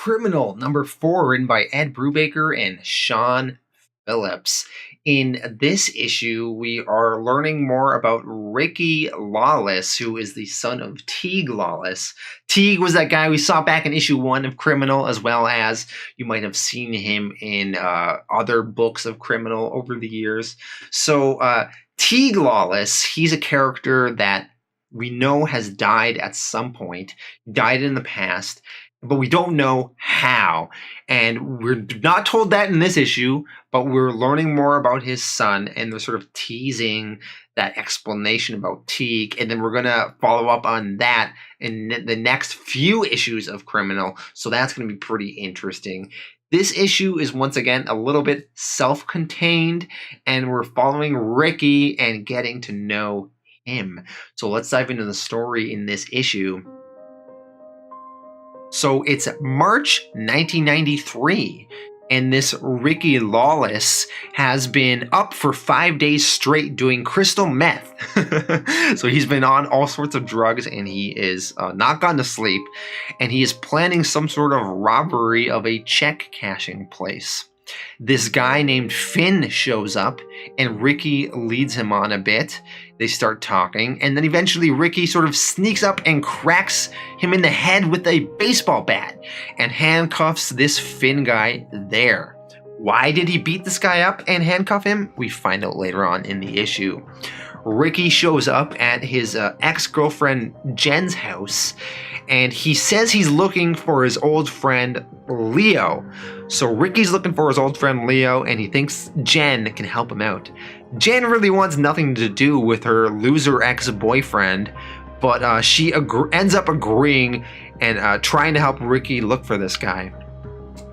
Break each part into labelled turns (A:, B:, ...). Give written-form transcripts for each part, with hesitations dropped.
A: Criminal number 4, written by Ed Brubaker and Sean Phillips. In this issue, we are learning more about Ricky Lawless, who is the son of Teague Lawless. Teague was that guy we saw back in issue 1 of Criminal, as well as you might have seen him in other books of Criminal over the years. So Teague Lawless, he's a character that we know has died at some point, died in the past, but we don't know how. And we're not told that in this issue, but we're learning more about his son, and they're sort of teasing that explanation about Teague, and then we're going to follow up on that in the next few issues of Criminal, so that's going to be pretty interesting. This issue is once again a little bit self-contained, and we're following Ricky and getting to know him. So let's dive into the story in this issue. So it's March 1993, and this Ricky Lawless has been up for 5 days straight doing crystal meth. So he's been on all sorts of drugs, and he is not gone to sleep, and he is planning some sort of robbery of a check cashing place. This guy named Finn shows up, and Ricky leads him on a bit. They start talking, and then eventually Ricky sort of sneaks up and cracks him in the head with a baseball bat and handcuffs this Finn guy there. Why did he beat this guy up and handcuff him? We find out later on in the issue. Ricky shows up at his ex-girlfriend Jen's house, and he says he's looking for his old friend Leo. So Ricky's looking for his old friend Leo, and he thinks Jen can help him out. Jen really wants nothing to do with her loser ex-boyfriend, but she ends up agreeing and trying to help Ricky look for this guy.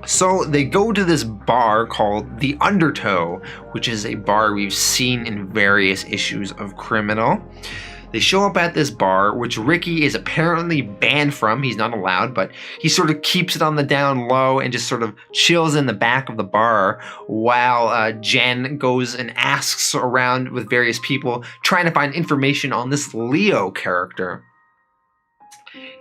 A: So they go to this bar called The Undertow, which is a bar we've seen in various issues of Criminal. They show up at this bar, which Ricky is apparently banned from. He's not allowed, but he sort of keeps it on the down low and just sort of chills in the back of the bar while Jen goes and asks around with various people trying to find information on this Leo character.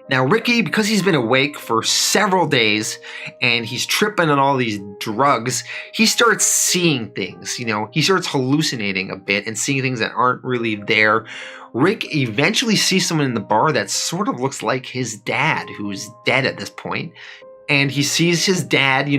A: Now Ricky, because he's been awake for several days and he's tripping on all these drugs, he starts seeing things, he starts hallucinating a bit and seeing things that aren't really there. Rick eventually sees someone in the bar that sort of looks like his dad, who's dead at this point. And he sees his dad,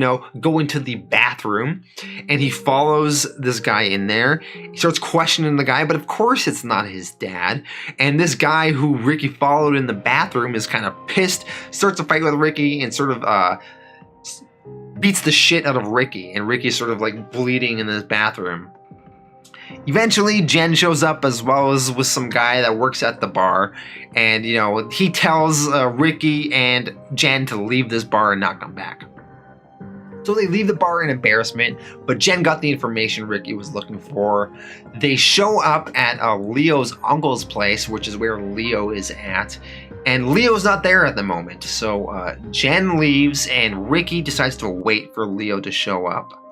A: go into the bathroom, and he follows this guy in there. He starts questioning the guy, but of course it's not his dad. And this guy who Ricky followed in the bathroom is kind of pissed, starts a fight with Ricky, and sort of beats the shit out of Ricky. And Ricky's sort of like bleeding in this bathroom. Eventually, Jen shows up as well as with some guy that works at the bar, and he tells Ricky and Jen to leave this bar and not come back. So they leave the bar in embarrassment, but Jen got the information Ricky was looking for. They show up at Leo's uncle's place, which is where Leo is at, and Leo's not there at the moment. So Jen leaves, and Ricky decides to wait for Leo to show up.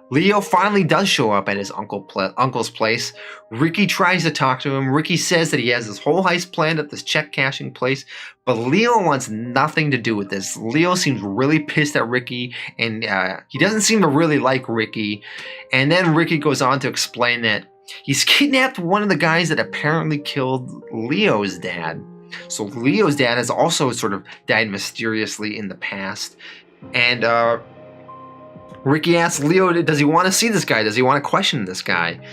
A: Leo finally does show up at his uncle's place. Ricky tries to talk to him. Ricky says that he has this whole heist planned at this check cashing place, but Leo wants nothing to do with this. Leo seems really pissed at Ricky, and he doesn't seem to really like Ricky. And then Ricky goes on to explain that he's kidnapped one of the guys that apparently killed Leo's dad. So Leo's dad has also sort of died mysteriously in the past. And Ricky asks Leo, does he want to see this guy? Does he want to question this guy?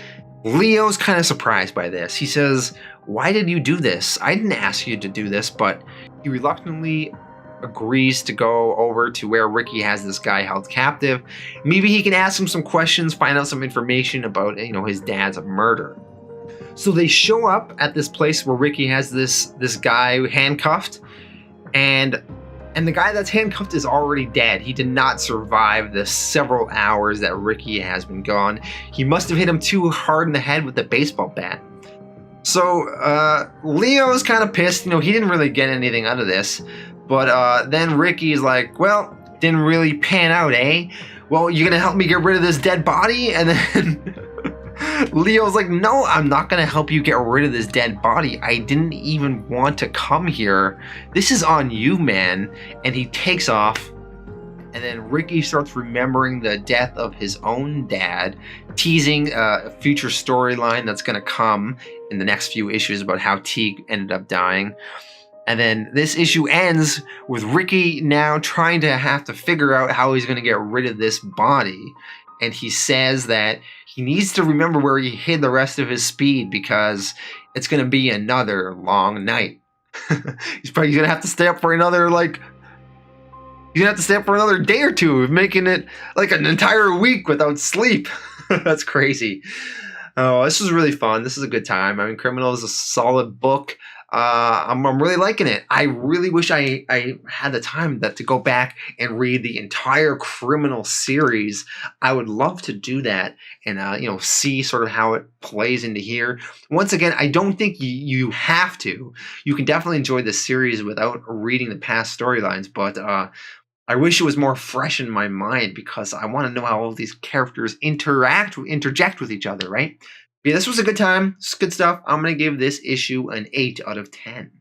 A: Leo's kind of surprised by this. He says, why did you do this? I didn't ask you to do this, but he reluctantly agrees to go over to where Ricky has this guy held captive. Maybe he can ask him some questions, find out some information about, his dad's murder. So they show up at this place where Ricky has this guy handcuffed, and the guy that's handcuffed is already dead. He did not survive the several hours that Ricky has been gone. He must have hit him too hard in the head with the baseball bat. So Leo's kind of pissed. He didn't really get anything out of this. But then Ricky's like, well, didn't really pan out, eh? Well, you gonna help me get rid of this dead body? And then Leo's like, no, I'm not gonna help you get rid of this dead body. I didn't even want to come here. This is on you, man. And he takes off And then Ricky starts remembering the death of his own dad, teasing a future storyline that's going to come in the next few issues about how Teague ended up dying. And then this issue ends with Ricky now trying to have to figure out how he's going to get rid of this body. And he says that he needs to remember where he hid the rest of his speed because it's going to be another long night. He's probably going to have to stay up for another, he's going to have to stay up for another day or two, making it like an entire week without sleep. That's crazy. Oh, this was really fun. This is a good time. I mean, Criminal is a solid book. I'm really liking it. I really wish I had the time to go back and read the entire Criminal series. I would love to do that and see sort of how it plays into here. Once again, I don't think you have to. You can definitely enjoy the series without reading the past storylines, but I wish it was more fresh in my mind because I want to know how all these characters interject with each other, right? Yeah, this was a good time. It's good stuff. I'm going to give this issue an 8 out of 10.